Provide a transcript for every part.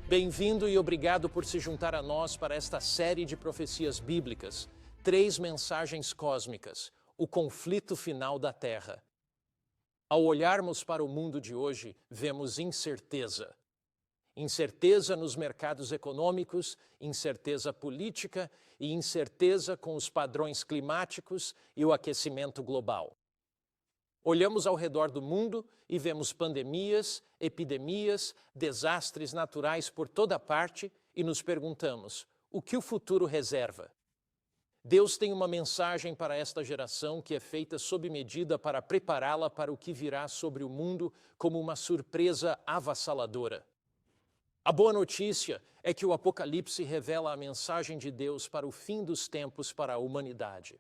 Bem-vindo e obrigado por se juntar a nós para esta série de profecias bíblicas, 3 mensagens cósmicas, o conflito final da Terra. Ao olharmos para o mundo de hoje, vemos incerteza. Incerteza nos mercados econômicos, incerteza política e incerteza com os padrões climáticos e o aquecimento global. Olhamos ao redor do mundo e vemos pandemias, epidemias, desastres naturais por toda parte e nos perguntamos, o que o futuro reserva? Deus tem uma mensagem para esta geração que é feita sob medida para prepará-la para o que virá sobre o mundo como uma surpresa avassaladora. A boa notícia é que o Apocalipse revela a mensagem de Deus para o fim dos tempos para a humanidade.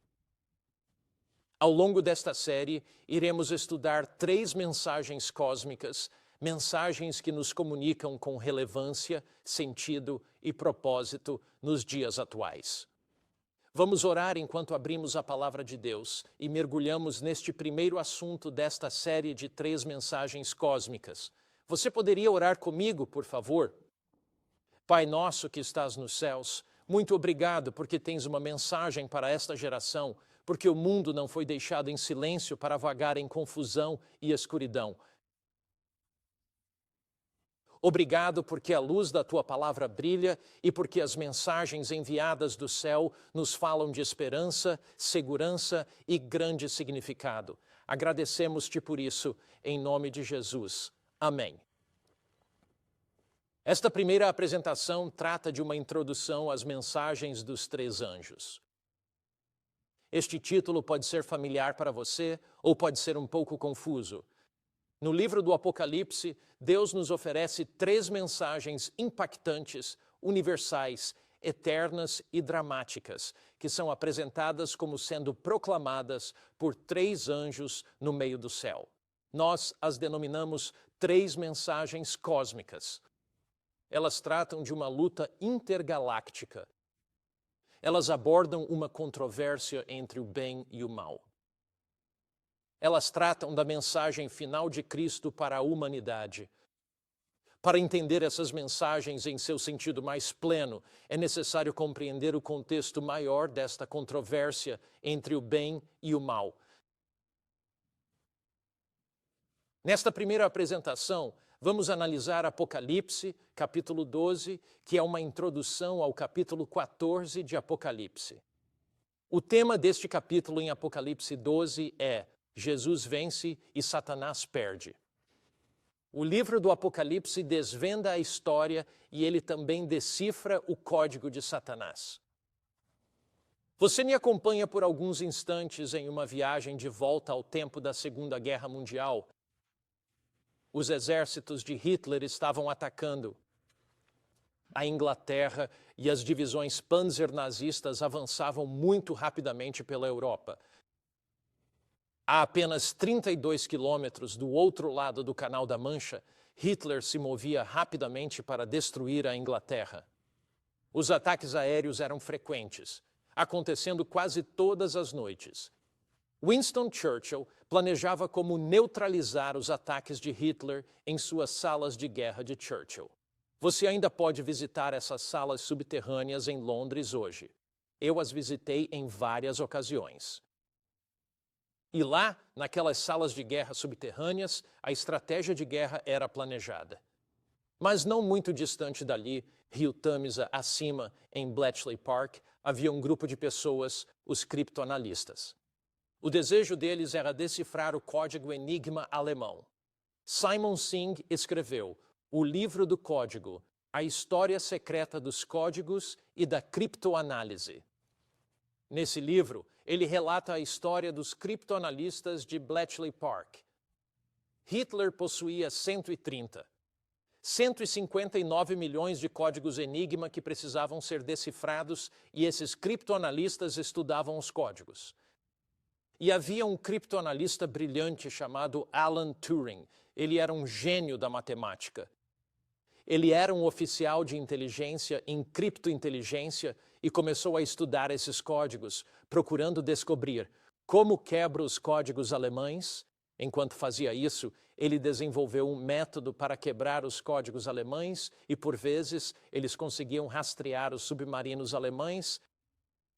Ao longo desta série, iremos estudar 3 mensagens cósmicas, mensagens que nos comunicam com relevância, sentido e propósito nos dias atuais. Vamos orar enquanto abrimos a palavra de Deus e mergulhamos neste primeiro assunto desta série de 3 mensagens cósmicas. Você poderia orar comigo, por favor? Pai nosso que estás nos céus, muito obrigado porque tens uma mensagem para esta geração, porque o mundo não foi deixado em silêncio para vagar em confusão e escuridão. Obrigado porque a luz da tua palavra brilha e porque as mensagens enviadas do céu nos falam de esperança, segurança e grande significado. Agradecemos-te por isso, em nome de Jesus. Amém. Esta primeira apresentação trata de uma introdução às mensagens dos 3 anjos. Este título pode ser familiar para você ou pode ser um pouco confuso. No livro do Apocalipse, Deus nos oferece 3 mensagens impactantes, universais, eternas e dramáticas, que são apresentadas como sendo proclamadas por 3 anjos no meio do céu. Nós as denominamos 3 mensagens cósmicas. Elas tratam de uma luta intergaláctica. Elas abordam uma controvérsia entre o bem e o mal. Elas tratam da mensagem final de Cristo para a humanidade. Para entender essas mensagens em seu sentido mais pleno, é necessário compreender o contexto maior desta controvérsia entre o bem e o mal. Nesta primeira apresentação, vamos analisar Apocalipse, capítulo 12, que é uma introdução ao capítulo 14 de Apocalipse. O tema deste capítulo em Apocalipse 12 é Jesus vence e Satanás perde. O livro do Apocalipse desvenda a história e ele também decifra o código de Satanás. Você me acompanha por alguns instantes em uma viagem de volta ao tempo da Segunda Guerra Mundial. Os exércitos de Hitler estavam atacando a Inglaterra e as divisões panzer-nazistas avançavam muito rapidamente pela Europa. A apenas 32 quilômetros do outro lado do Canal da Mancha, Hitler se movia rapidamente para destruir a Inglaterra. Os ataques aéreos eram frequentes, acontecendo quase todas as noites. Winston Churchill planejava como neutralizar os ataques de Hitler em suas salas de guerra de Churchill. Você ainda pode visitar essas salas subterrâneas em Londres hoje. Eu as visitei em várias ocasiões. E lá, naquelas salas de guerra subterrâneas, a estratégia de guerra era planejada. Mas não muito distante dali, Rio Tâmisa acima, em Bletchley Park, havia um grupo de pessoas, os criptoanalistas. O desejo deles era decifrar o código Enigma alemão. Simon Singh escreveu O Livro do Código, a história secreta dos códigos e da criptoanálise. Nesse livro, ele relata a história dos criptoanalistas de Bletchley Park. Hitler possuía 159 milhões de códigos Enigma que precisavam ser decifrados e esses criptoanalistas estudavam os códigos. E havia um criptoanalista brilhante chamado Alan Turing. Ele era um gênio da matemática. Ele era um oficial de inteligência em criptointeligência e começou a estudar esses códigos, procurando descobrir como quebra os códigos alemães, Enquanto fazia isso, ele desenvolveu um método para quebrar os códigos alemães e, por vezes, eles conseguiam rastrear os submarinos alemães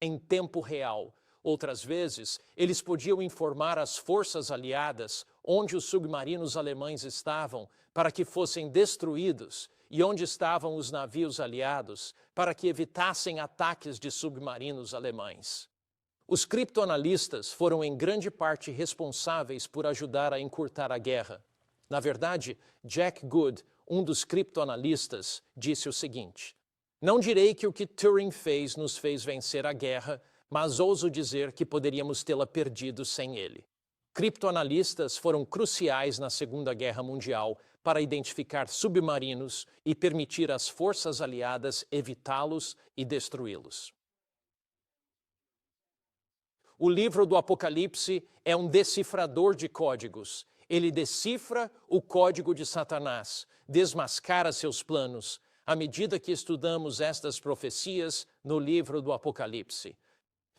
em tempo real. Outras vezes, eles podiam informar as forças aliadas onde os submarinos alemães estavam para que fossem destruídos e onde estavam os navios aliados para que evitassem ataques de submarinos alemães. Os criptoanalistas foram em grande parte responsáveis por ajudar a encurtar a guerra. Na verdade, Jack Good, um dos criptoanalistas, disse o seguinte: "Não direi que o que Turing fez nos fez vencer a guerra, mas ouso dizer que poderíamos tê-la perdido sem ele." Criptoanalistas foram cruciais na Segunda Guerra Mundial para identificar submarinos e permitir às forças aliadas evitá-los e destruí-los. O livro do Apocalipse é um decifrador de códigos. Ele decifra o código de Satanás, desmascara seus planos, à medida que estudamos estas profecias no livro do Apocalipse.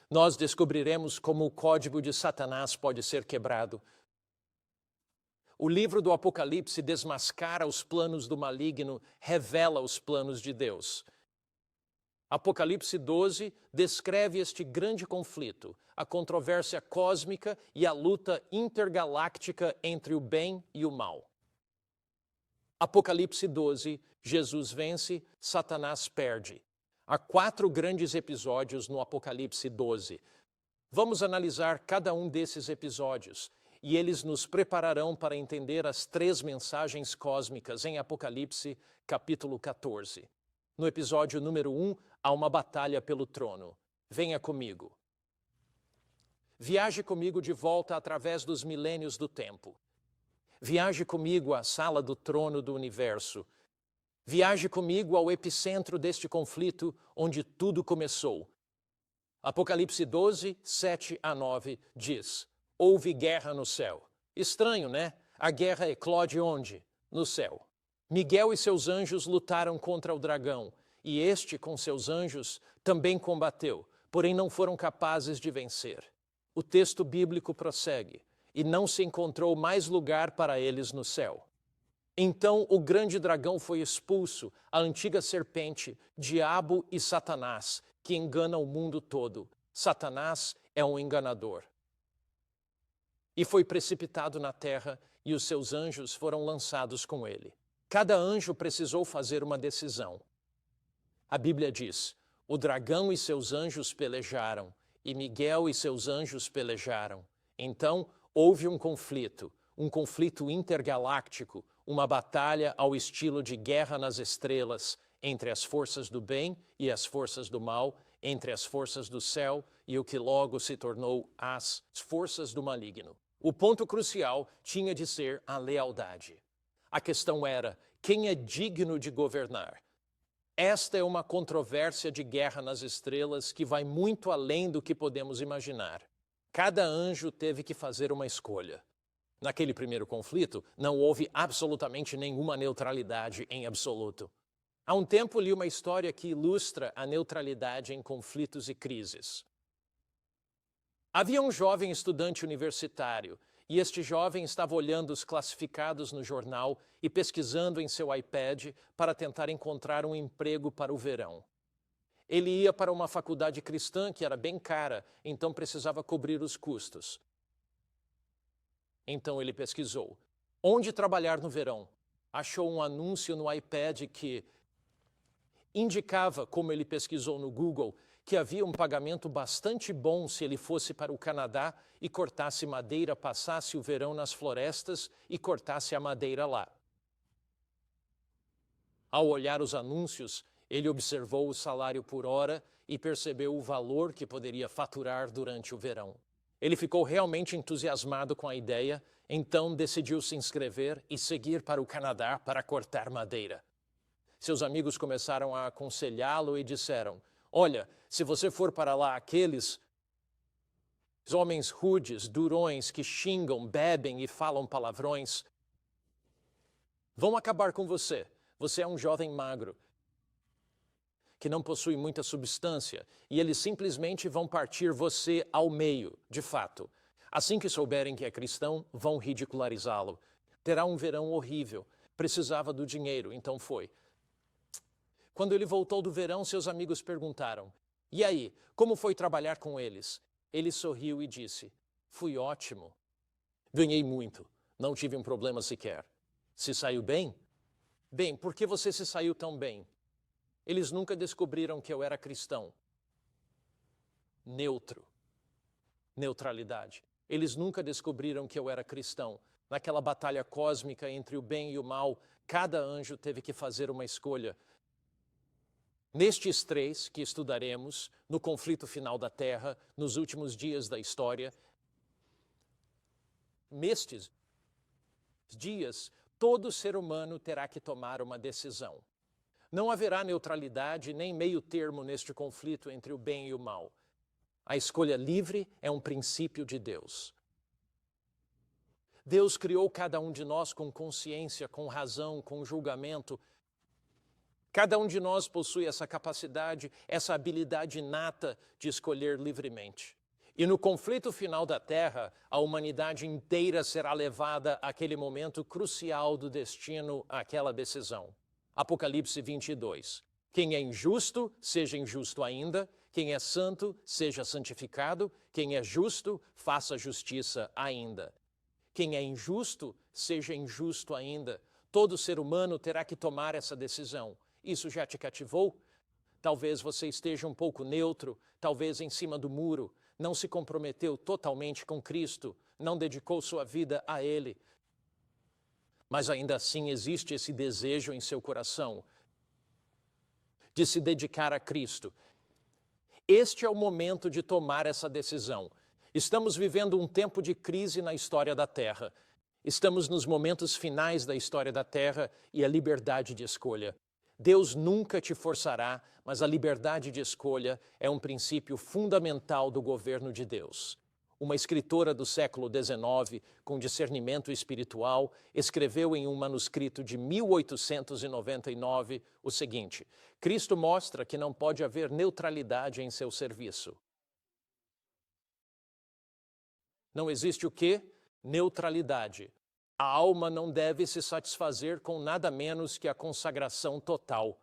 Nós descobriremos como o código de Satanás pode ser quebrado. O livro do Apocalipse desmascara os planos do maligno, revela os planos de Deus. Apocalipse 12 descreve este grande conflito, a controvérsia cósmica e a luta intergaláctica entre o bem e o mal. Apocalipse 12, Jesus vence, Satanás perde. Há 4 grandes episódios no Apocalipse 12. Vamos analisar cada um desses episódios e eles nos prepararão para entender as 3 mensagens cósmicas em Apocalipse, capítulo 14. No episódio número 1, há uma batalha pelo trono. Venha comigo. Viaje comigo de volta através dos milênios do tempo. Viaje comigo à sala do trono do universo. Viaje comigo ao epicentro deste conflito onde tudo começou. Apocalipse 12, 7 a 9 diz: houve guerra no céu. Estranho, né? A guerra eclode onde? No céu. Miguel e seus anjos lutaram contra o dragão, e este, com seus anjos, também combateu, porém não foram capazes de vencer. O texto bíblico prossegue: e não se encontrou mais lugar para eles no céu. Então o grande dragão foi expulso, a antiga serpente, diabo e Satanás, que engana o mundo todo. Satanás é um enganador. E foi precipitado na terra, e os seus anjos foram lançados com ele. Cada anjo precisou fazer uma decisão. A Bíblia diz: o dragão e seus anjos pelejaram, e Miguel e seus anjos pelejaram. Então houve um conflito intergaláctico, uma batalha ao estilo de Guerra nas Estrelas, entre as forças do bem e as forças do mal, entre as forças do céu e o que logo se tornou as forças do maligno. O ponto crucial tinha de ser a lealdade. A questão era: quem é digno de governar? Esta é uma controvérsia de Guerra nas Estrelas que vai muito além do que podemos imaginar. Cada anjo teve que fazer uma escolha. Naquele primeiro conflito, não houve absolutamente nenhuma neutralidade em absoluto. Há um tempo li uma história que ilustra a neutralidade em conflitos e crises. Havia um jovem estudante universitário, e este jovem estava olhando os classificados no jornal e pesquisando em seu iPad para tentar encontrar um emprego para o verão. Ele ia para uma faculdade cristã que era bem cara, então precisava cobrir os custos. Então ele pesquisou: onde trabalhar no verão? Achou um anúncio no iPad que indicava, como ele pesquisou no Google, que havia um pagamento bastante bom se ele fosse para o Canadá e cortasse madeira, passasse o verão nas florestas e cortasse a madeira lá. Ao olhar os anúncios, ele observou o salário por hora e percebeu o valor que poderia faturar durante o verão. Ele ficou realmente entusiasmado com a ideia, então decidiu se inscrever e seguir para o Canadá para cortar madeira. Seus amigos começaram a aconselhá-lo e disseram: olha, se você for para lá, aqueles homens rudes, durões, que xingam, bebem e falam palavrões, vão acabar com você. Você é um jovem magro, que não possui muita substância, e eles simplesmente vão partir você ao meio, de fato. Assim que souberem que é cristão, vão ridicularizá-lo. Terá um verão horrível. Precisava do dinheiro, então foi. Quando ele voltou do verão, seus amigos perguntaram: "E aí, como foi trabalhar com eles?" Ele sorriu e disse: "Fui ótimo. Ganhei muito. Não tive um problema sequer." "Se saiu bem?" "Bem, por que você se saiu tão bem?" "Eles nunca descobriram que eu era cristão." Neutro. Neutralidade. Eles nunca descobriram que eu era cristão. Naquela batalha cósmica entre o bem e o mal, cada anjo teve que fazer uma escolha. Nestes 3 que estudaremos, no conflito final da Terra, nos últimos dias da história, nestes dias, todo ser humano terá que tomar uma decisão. Não haverá neutralidade nem meio termo neste conflito entre o bem e o mal. A escolha livre é um princípio de Deus. Deus criou cada um de nós com consciência, com razão, com julgamento. Cada um de nós possui essa capacidade, essa habilidade inata de escolher livremente. E no conflito final da Terra, a humanidade inteira será levada àquele momento crucial do destino, àquela decisão. Apocalipse 22. Quem é injusto, seja injusto ainda. Quem é santo, seja santificado. Quem é justo, faça justiça ainda. Quem é injusto, seja injusto ainda. Todo ser humano terá que tomar essa decisão. Isso já te cativou? Talvez você esteja um pouco neutro, talvez em cima do muro, não se comprometeu totalmente com Cristo, não dedicou sua vida a Ele. Mas ainda assim existe esse desejo em seu coração de se dedicar a Cristo. Este é o momento de tomar essa decisão. Estamos vivendo um tempo de crise na história da Terra. Estamos nos momentos finais da história da Terra e a liberdade de escolha. Deus nunca te forçará, mas a liberdade de escolha é um princípio fundamental do governo de Deus. Uma escritora do século XIX, com discernimento espiritual, escreveu em um manuscrito de 1899 o seguinte: Cristo mostra que não pode haver neutralidade em seu serviço. Não existe o quê? Neutralidade. A alma não deve se satisfazer com nada menos que a consagração total.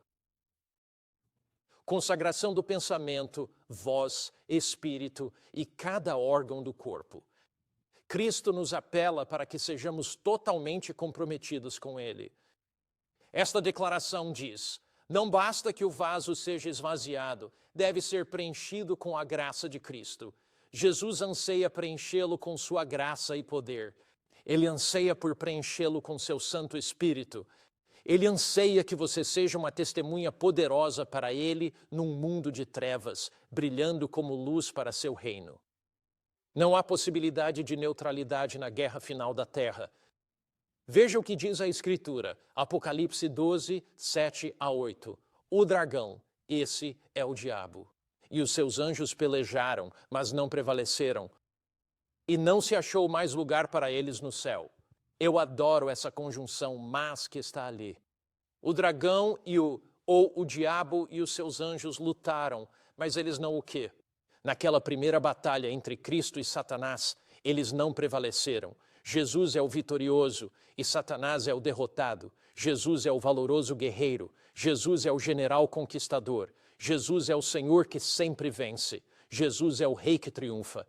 Consagração do pensamento, voz, espírito e cada órgão do corpo. Cristo nos apela para que sejamos totalmente comprometidos com Ele. Esta declaração diz: não basta que o vaso seja esvaziado, deve ser preenchido com a graça de Cristo. Jesus anseia preenchê-lo com sua graça e poder. Ele anseia por preenchê-lo com seu Santo Espírito. Ele anseia que você seja uma testemunha poderosa para Ele num mundo de trevas, brilhando como luz para seu reino. Não há possibilidade de neutralidade na guerra final da Terra. Veja o que diz a Escritura, Apocalipse 12, 7 a 8. O dragão, esse é o diabo. E os seus anjos pelejaram, mas não prevaleceram. E não se achou mais lugar para eles no céu. Eu adoro essa conjunção mas que está ali. O dragão ou o diabo e os seus anjos lutaram, mas eles não o quê? Naquela primeira batalha entre Cristo e Satanás, eles não prevaleceram. Jesus é o vitorioso e Satanás é o derrotado. Jesus é o valoroso guerreiro. Jesus é o general conquistador. Jesus é o Senhor que sempre vence. Jesus é o Rei que triunfa.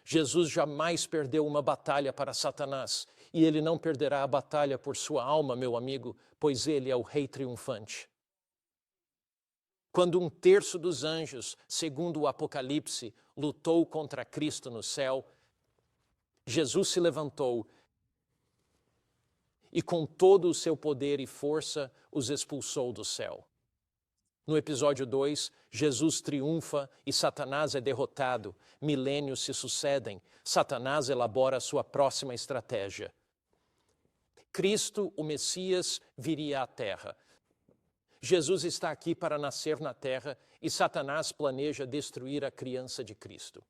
Jesus jamais perdeu uma batalha para Satanás, e ele não perderá a batalha por sua alma, meu amigo, pois ele é o Rei triunfante. Quando 1/3 dos anjos, segundo o Apocalipse, lutou contra Cristo no céu, Jesus se levantou e com todo o seu poder e força os expulsou do céu. No episódio 2, Jesus triunfa e Satanás é derrotado. Milênios se sucedem. Satanás elabora a sua próxima estratégia. Cristo, o Messias, viria à Terra. Jesus está aqui para nascer na Terra e Satanás planeja destruir a criança de Cristo.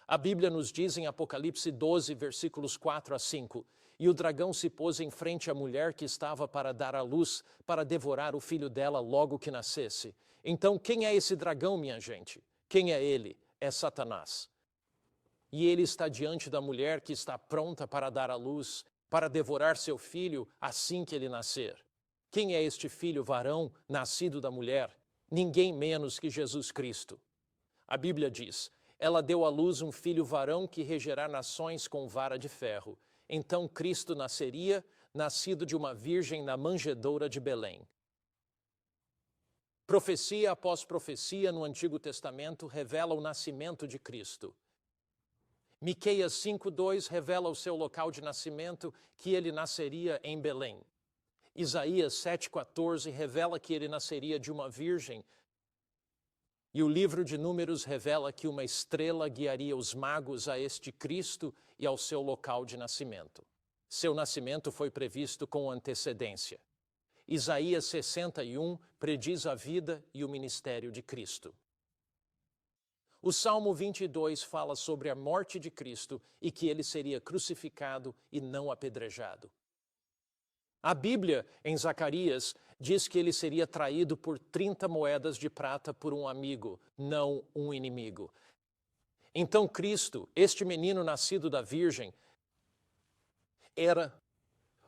A Bíblia nos diz em Apocalipse 12, versículos 4 a 5, e o dragão se pôs em frente à mulher que estava para dar à luz, para devorar o filho dela logo que nascesse. Então, quem é esse dragão, minha gente? Quem é ele? é Satanás. E ele está diante da mulher que está pronta para dar à luz, para devorar seu filho assim que ele nascer. Quem é este filho varão, nascido da mulher? Ninguém menos que Jesus Cristo. A Bíblia diz, ela deu à luz um filho varão que regerá nações com vara de ferro. Então Cristo nasceria, nascido de uma virgem na manjedoura de Belém. Profecia após profecia no Antigo Testamento revela o nascimento de Cristo. Miqueias 5:2 revela o seu local de nascimento, que ele nasceria em Belém. Isaías 7:14 revela que ele nasceria de uma virgem. E o livro de Números revela que uma estrela guiaria os magos a este Cristo e ao seu local de nascimento. Seu nascimento foi previsto com antecedência. Isaías 61 prediz a vida e o ministério de Cristo. O Salmo 22 fala sobre a morte de Cristo e que ele seria crucificado e não apedrejado. A Bíblia, em Zacarias, diz que ele seria traído por 30 moedas de prata por um amigo, não um inimigo. Então Cristo, este menino nascido da Virgem, era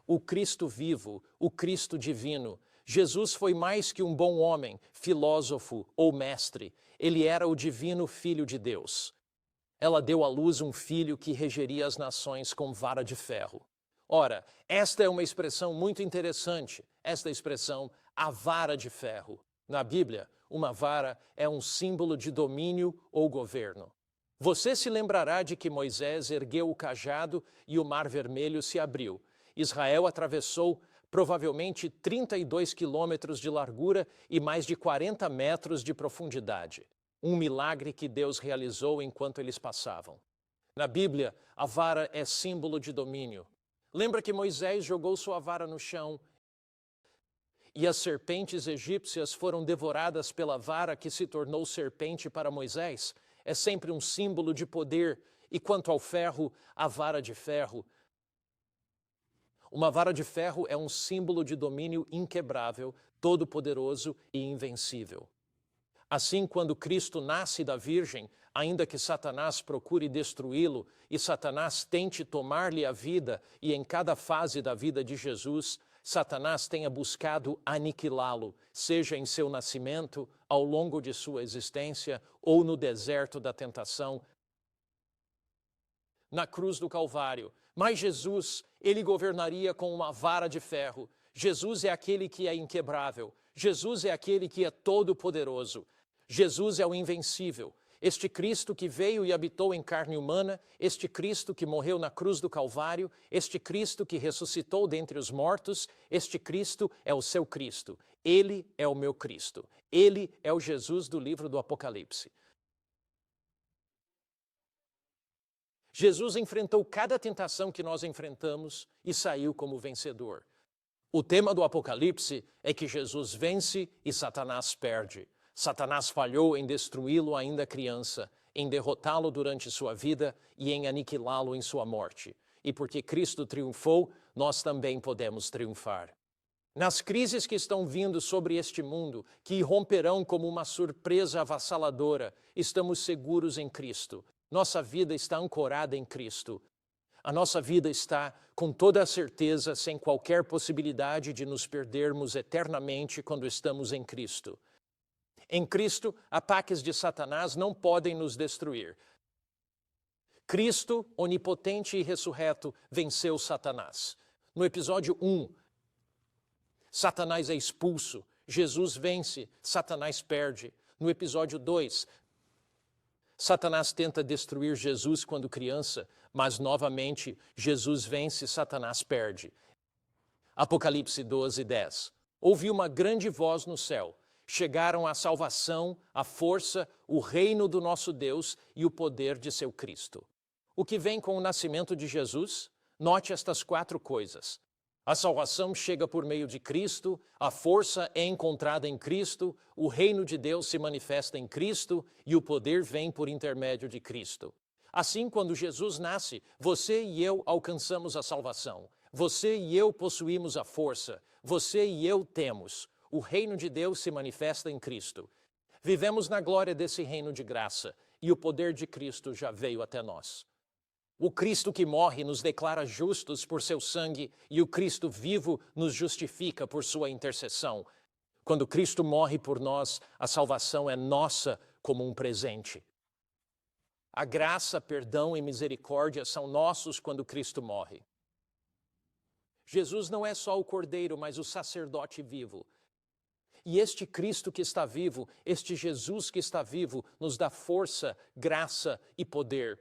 o Cristo vivo, o Cristo divino. Jesus foi mais que um bom homem, filósofo ou mestre. Ele era o divino Filho de Deus. Ela deu à luz um filho que regeria as nações com vara de ferro. Ora, esta é uma expressão muito interessante, esta expressão, a vara de ferro. Na Bíblia, uma vara é um símbolo de domínio ou governo. Você se lembrará de que Moisés ergueu o cajado e o Mar Vermelho se abriu. Israel atravessou provavelmente 32 quilômetros de largura e mais de 40 metros de profundidade. Um milagre que Deus realizou enquanto eles passavam. Na Bíblia, a vara é símbolo de domínio. Lembra que Moisés jogou sua vara no chão e as serpentes egípcias foram devoradas pela vara que se tornou serpente para Moisés? É sempre um símbolo de poder. E quanto ao ferro, a vara de ferro. Uma vara de ferro é um símbolo de domínio inquebrável, todo-poderoso e invencível. Assim, quando Cristo nasce da Virgem, ainda que Satanás procure destruí-lo e Satanás tente tomar-lhe a vida, e em cada fase da vida de Jesus, Satanás tenha buscado aniquilá-lo, seja em seu nascimento, ao longo de sua existência ou no deserto da tentação, na cruz do Calvário. Mas Jesus, ele governaria com uma vara de ferro. Jesus é aquele que é inquebrável. Jesus é aquele que é todo-poderoso. Jesus é o invencível. Este Cristo que veio e habitou em carne humana, este Cristo que morreu na cruz do Calvário, este Cristo que ressuscitou dentre os mortos, este Cristo é o seu Cristo. Ele é o meu Cristo. Ele é o Jesus do livro do Apocalipse. Jesus enfrentou cada tentação que nós enfrentamos e saiu como vencedor. O tema do Apocalipse é que Jesus vence e Satanás perde. Satanás falhou em destruí-lo ainda criança, em derrotá-lo durante sua vida e em aniquilá-lo em sua morte. E porque Cristo triunfou, nós também podemos triunfar. Nas crises que estão vindo sobre este mundo, que irromperão como uma surpresa avassaladora, estamos seguros em Cristo. Nossa vida está ancorada em Cristo. A nossa vida está, com toda a certeza, sem qualquer possibilidade de nos perdermos eternamente quando estamos em Cristo. Em Cristo, ataques de Satanás não podem nos destruir. Cristo, onipotente e ressurreto, venceu Satanás. No episódio 1, Satanás é expulso, Jesus vence, Satanás perde. No episódio 2, Satanás tenta destruir Jesus quando criança, mas novamente Jesus vence, Satanás perde. Apocalipse 12:10. Ouvi uma grande voz no céu. Chegaram a salvação, a força, o reino do nosso Deus e o poder de seu Cristo. O que vem com o nascimento de Jesus? Note estas 4 coisas. A salvação chega por meio de Cristo, a força é encontrada em Cristo, o reino de Deus se manifesta em Cristo e o poder vem por intermédio de Cristo. Assim, quando Jesus nasce, você e eu alcançamos a salvação. Você e eu possuímos a força. Você e eu temos. O reino de Deus se manifesta em Cristo. Vivemos na glória desse reino de graça. e o poder de Cristo já veio até nós. O Cristo que morre nos declara justos por seu sangue e o Cristo vivo nos justifica por sua intercessão. Quando Cristo morre por nós, a salvação é nossa como um presente. A graça, perdão e misericórdia são nossos quando Cristo morre. Jesus não é só o Cordeiro, mas o sacerdote vivo. E este Cristo que está vivo, este Jesus que está vivo, nos dá força, graça e poder.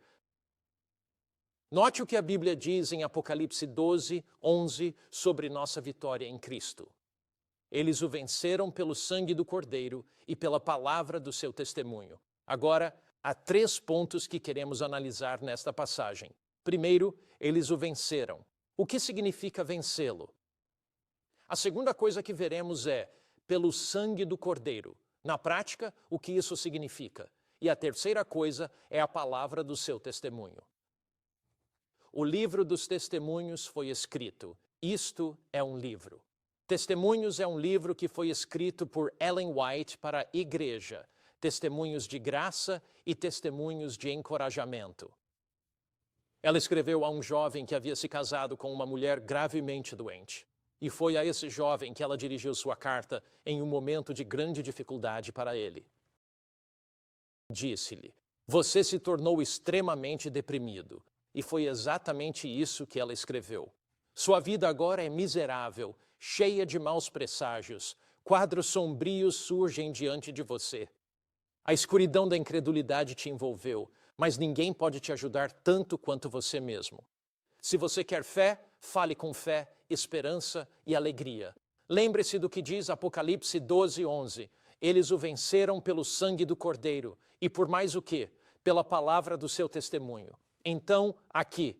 Note o que a Bíblia diz em Apocalipse 12, 11, sobre nossa vitória em Cristo. Eles o venceram pelo sangue do Cordeiro e pela palavra do seu testemunho. Agora, há 3 pontos que queremos analisar nesta passagem. Primeiro, eles o venceram. O que significa vencê-lo? A segunda coisa que veremos é pelo sangue do Cordeiro. Na prática, o que isso significa? E a terceira coisa é a palavra do seu testemunho. O livro dos testemunhos foi escrito. Isto é um livro. Testemunhos é um livro que foi escrito por Ellen White para a igreja. Testemunhos de graça e testemunhos de encorajamento. Ela escreveu a um jovem que havia se casado com uma mulher gravemente doente. E foi a esse jovem que ela dirigiu sua carta em um momento de grande dificuldade para ele. Disse-lhe: "Você se tornou extremamente deprimido." E foi exatamente isso que ela escreveu. Sua vida agora é miserável, cheia de maus presságios. Quadros sombrios surgem diante de você. A escuridão da incredulidade te envolveu, mas ninguém pode te ajudar tanto quanto você mesmo. Se você quer fé, fale com fé, esperança e alegria. Lembre-se do que diz Apocalipse 12, 11. Eles o venceram pelo sangue do Cordeiro e por mais o quê? Pela palavra do seu testemunho. Então, aqui,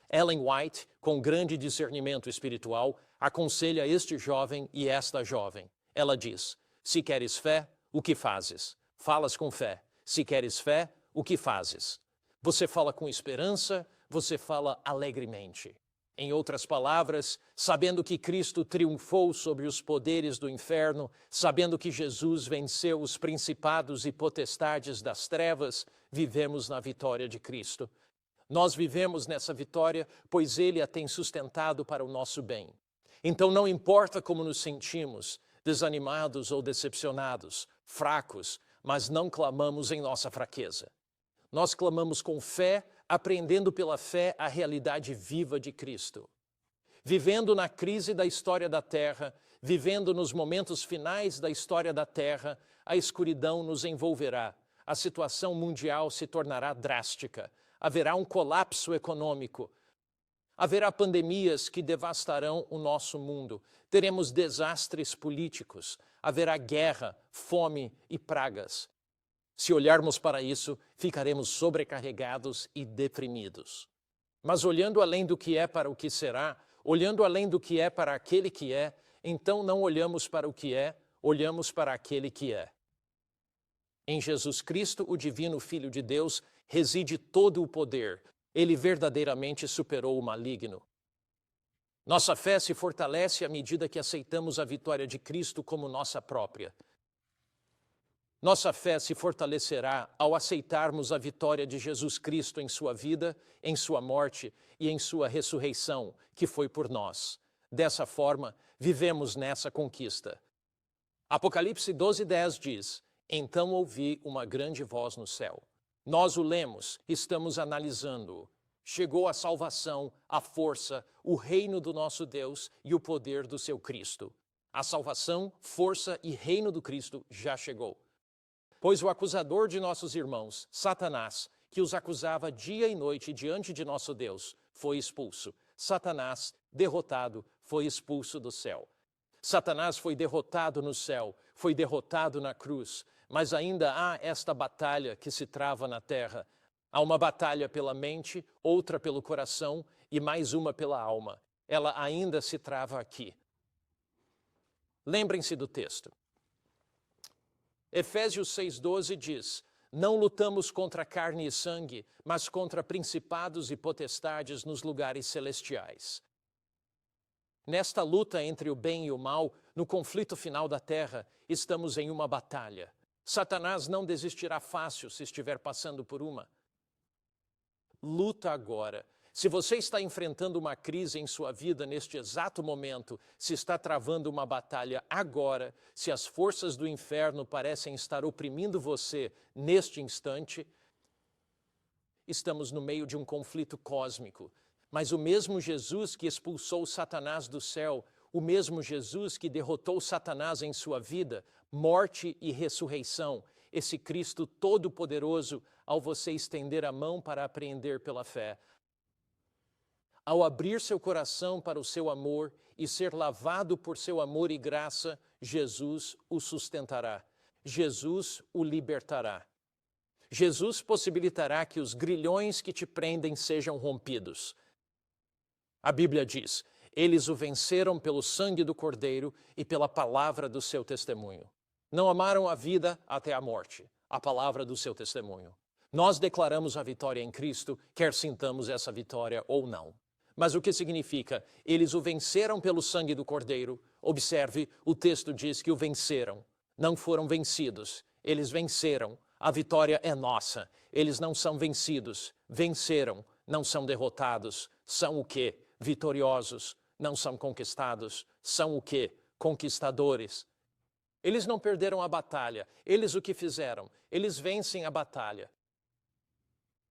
Ellen White, com grande discernimento espiritual, aconselha este jovem e esta jovem. Ela diz: se queres fé, o que fazes? Falas com fé. Se queres fé, o que fazes? Você fala com esperança, você fala alegremente. Em outras palavras, sabendo que Cristo triunfou sobre os poderes do inferno, sabendo que Jesus venceu os principados e potestades das trevas, vivemos na vitória de Cristo. Nós vivemos nessa vitória, pois Ele a tem sustentado para o nosso bem. Então não importa como nos sentimos, desanimados ou decepcionados, fracos, mas não clamamos em nossa fraqueza. Nós clamamos com fé, aprendendo pela fé a realidade viva de Cristo. Vivendo na crise da história da Terra, vivendo nos momentos finais da história da Terra, a escuridão nos envolverá, a situação mundial se tornará drástica, haverá um colapso econômico, haverá pandemias que devastarão o nosso mundo, teremos desastres políticos, haverá guerra, fome e pragas. Se olharmos para isso, ficaremos sobrecarregados e deprimidos. Mas olhando além do que é para o que será, olhando além do que é para aquele que é, então não olhamos para o que é, olhamos para aquele que é. Em Jesus Cristo, o divino Filho de Deus, reside todo o poder. Ele verdadeiramente superou o maligno. Nossa fé se fortalece à medida que aceitamos a vitória de Cristo como nossa própria. Nossa fé se fortalecerá ao aceitarmos a vitória de Jesus Cristo em sua vida, em sua morte e em sua ressurreição, que foi por nós. Dessa forma, vivemos nessa conquista. Apocalipse 12:10 diz: "Então ouvi uma grande voz no céu." Nós o lemos, estamos analisando-o. Chegou a salvação, a força, o reino do nosso Deus e o poder do seu Cristo. A salvação, força e reino do Cristo já chegou. Pois o acusador de nossos irmãos, Satanás, que os acusava dia e noite diante de nosso Deus, foi expulso. Satanás, derrotado, foi expulso do céu. Satanás foi derrotado no céu, foi derrotado na cruz, mas ainda há esta batalha que se trava na terra. Há uma batalha pela mente, outra pelo coração e mais uma pela alma. Ela ainda se trava aqui. Lembrem-se do texto. Efésios 6:12 diz: "Não lutamos contra carne e sangue, mas contra principados e potestades nos lugares celestiais." Nesta luta entre o bem e o mal, no conflito final da terra, estamos em uma batalha. Satanás não desistirá fácil se estiver passando por uma. Luta agora. Se você está enfrentando uma crise em sua vida neste exato momento, se está travando uma batalha agora, se as forças do inferno parecem estar oprimindo você neste instante, estamos no meio de um conflito cósmico. Mas o mesmo Jesus que expulsou Satanás do céu, o mesmo Jesus que derrotou Satanás em sua vida, morte e ressurreição, esse Cristo todo-poderoso, ao você estender a mão para apreender pela fé, ao abrir seu coração para o seu amor e ser lavado por seu amor e graça, Jesus o sustentará. Jesus o libertará. Jesus possibilitará que os grilhões que te prendem sejam rompidos. A Bíblia diz: eles o venceram pelo sangue do Cordeiro e pela palavra do seu testemunho. Não amaram a vida até a morte, a palavra do seu testemunho. Nós declaramos a vitória em Cristo, quer sintamos essa vitória ou não. Mas o que significa? Eles o venceram pelo sangue do Cordeiro. Observe, o texto diz que o venceram. Não foram vencidos, eles venceram. A vitória é nossa. Eles não são vencidos, venceram, não são derrotados. São o quê? Vitoriosos. Não são conquistados. São o quê? Conquistadores. Eles não perderam a batalha. Eles o que fizeram? Eles vencem a batalha.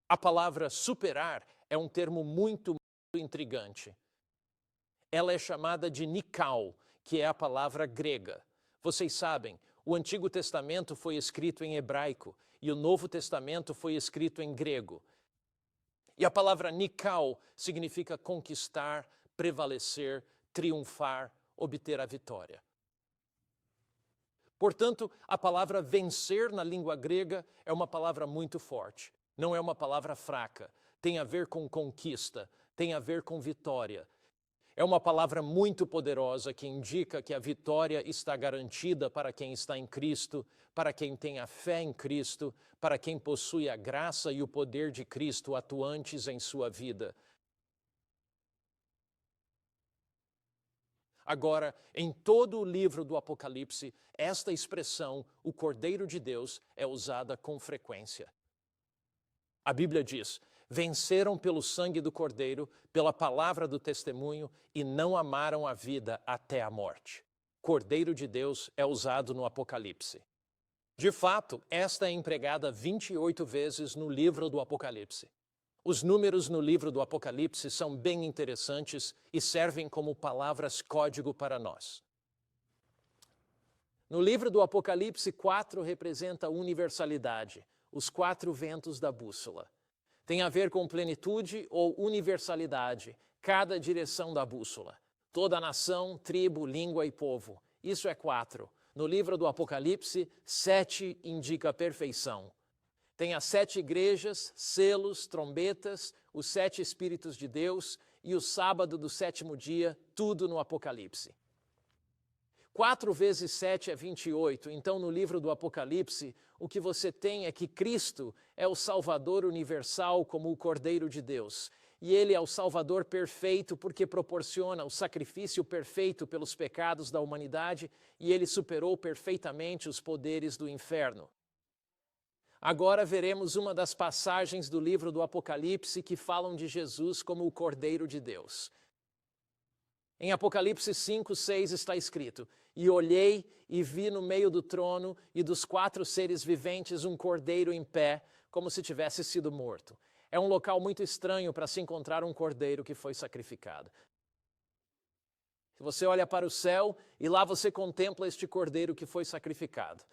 A palavra superar é um termo muito intrigante. Ela é chamada de nikao, que é a palavra grega. Vocês sabem, o Antigo Testamento foi escrito em hebraico e o Novo Testamento foi escrito em grego. E a palavra nikao significa conquistar, prevalecer, triunfar, obter a vitória. Portanto, a palavra vencer na língua grega é uma palavra muito forte. Não é uma palavra fraca. Tem a ver com conquista, tem a ver com vitória. É uma palavra muito poderosa que indica que a vitória está garantida para quem está em Cristo, para quem tem a fé em Cristo, para quem possui a graça e o poder de Cristo atuantes em sua vida. Agora, em todo o livro do Apocalipse, esta expressão, o Cordeiro de Deus, é usada com frequência. A Bíblia diz: venceram pelo sangue do Cordeiro, pela palavra do testemunho e não amaram a vida até a morte. Cordeiro de Deus é usado no Apocalipse. De fato, esta é empregada 28 vezes no livro do Apocalipse. Os números no livro do Apocalipse são bem interessantes e servem como palavras código para nós. No livro do Apocalipse, 4 representa a universalidade, os 4 ventos da bússola. Tem a ver com plenitude ou universalidade, cada direção da bússola. Toda nação, tribo, língua e povo. Isso é 4. No livro do Apocalipse, 7 indica a perfeição. Tem as 7 igrejas, selos, trombetas, os 7 Espíritos de Deus e o sábado do 7º dia, tudo no Apocalipse. 4 vezes 7 é 28, então no livro do Apocalipse, o que você tem é que Cristo é o Salvador universal como o Cordeiro de Deus. E Ele é o Salvador perfeito porque proporciona o sacrifício perfeito pelos pecados da humanidade e Ele superou perfeitamente os poderes do inferno. Agora veremos uma das passagens do livro do Apocalipse que falam de Jesus como o Cordeiro de Deus. Em Apocalipse 5:6 está escrito: e olhei e vi no meio do trono e dos 4 seres viventes um cordeiro em pé, como se tivesse sido morto. É um local muito estranho para se encontrar um cordeiro que foi sacrificado. Você olha para o céu e lá você contempla este cordeiro que foi sacrificado.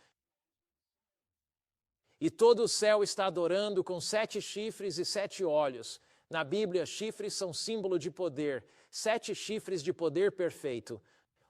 E todo o céu está adorando com 7 chifres e 7 olhos. Na Bíblia, chifres são símbolo de poder. 7 chifres de poder perfeito.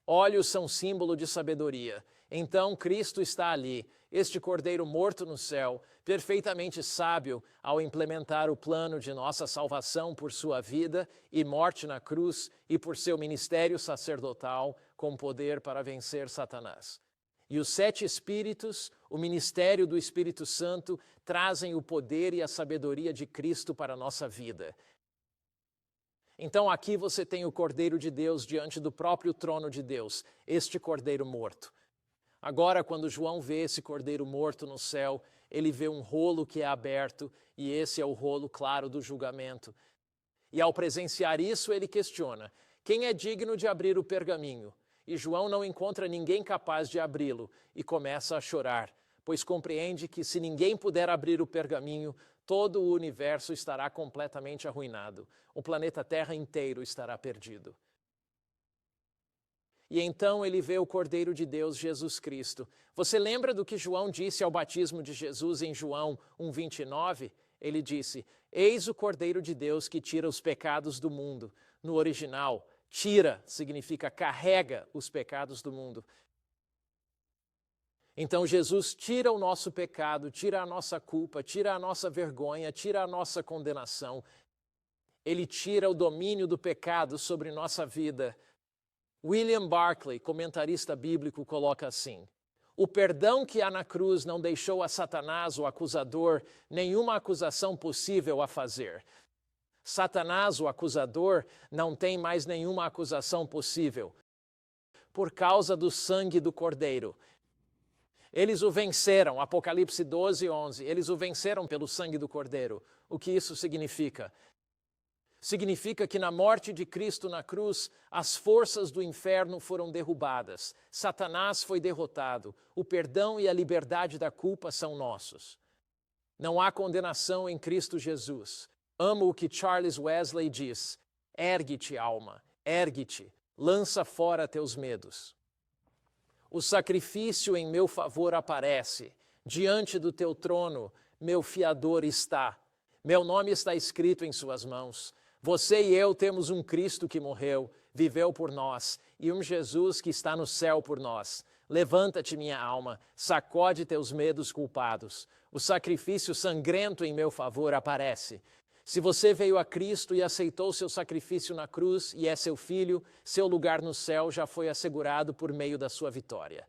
Olhos são símbolo de sabedoria. Então Cristo está ali, este cordeiro morto no céu, perfeitamente sábio ao implementar o plano de nossa salvação por sua vida e morte na cruz e por seu ministério sacerdotal com poder para vencer Satanás. E os 7 Espíritos, o ministério do Espírito Santo, trazem o poder e a sabedoria de Cristo para a nossa vida. Então aqui você tem o Cordeiro de Deus diante do próprio trono de Deus, este Cordeiro morto. Agora, quando João vê esse cordeiro morto no céu, ele vê um rolo que é aberto, e esse é o rolo claro do julgamento. E ao presenciar isso, ele questiona: quem é digno de abrir o pergaminho? E João não encontra ninguém capaz de abri-lo e começa a chorar, pois compreende que se ninguém puder abrir o pergaminho, todo o universo estará completamente arruinado. O planeta Terra inteiro estará perdido. E então ele vê o Cordeiro de Deus, Jesus Cristo. Você lembra do que João disse ao batismo de Jesus em João 1,29? Ele disse: eis o Cordeiro de Deus que tira os pecados do mundo. No original, tira significa carrega os pecados do mundo. Então Jesus tira o nosso pecado, tira a nossa culpa, tira a nossa vergonha, tira a nossa condenação. Ele tira o domínio do pecado sobre nossa vida. William Barclay, comentarista bíblico, coloca assim: o perdão que há na cruz não deixou a Satanás, o acusador, nenhuma acusação possível a fazer. Satanás, o acusador, não tem mais nenhuma acusação possível, por causa do sangue do Cordeiro. Eles o venceram, Apocalipse 12:11, eles o venceram pelo sangue do Cordeiro. O que isso significa? Significa que na morte de Cristo na cruz, as forças do inferno foram derrubadas. Satanás foi derrotado. O perdão e a liberdade da culpa são nossos. Não há condenação em Cristo Jesus. Amo o que Charles Wesley diz: ergue-te, alma, ergue-te, lança fora teus medos. O sacrifício em meu favor aparece. Diante do teu trono, meu fiador está. Meu nome está escrito em suas mãos. Você e eu temos um Cristo que morreu, viveu por nós, e um Jesus que está no céu por nós. Levanta-te, minha alma, sacode teus medos culpados. O sacrifício sangrento em meu favor aparece. Se você veio a Cristo e aceitou seu sacrifício na cruz e é seu filho, seu lugar no céu já foi assegurado por meio da sua vitória.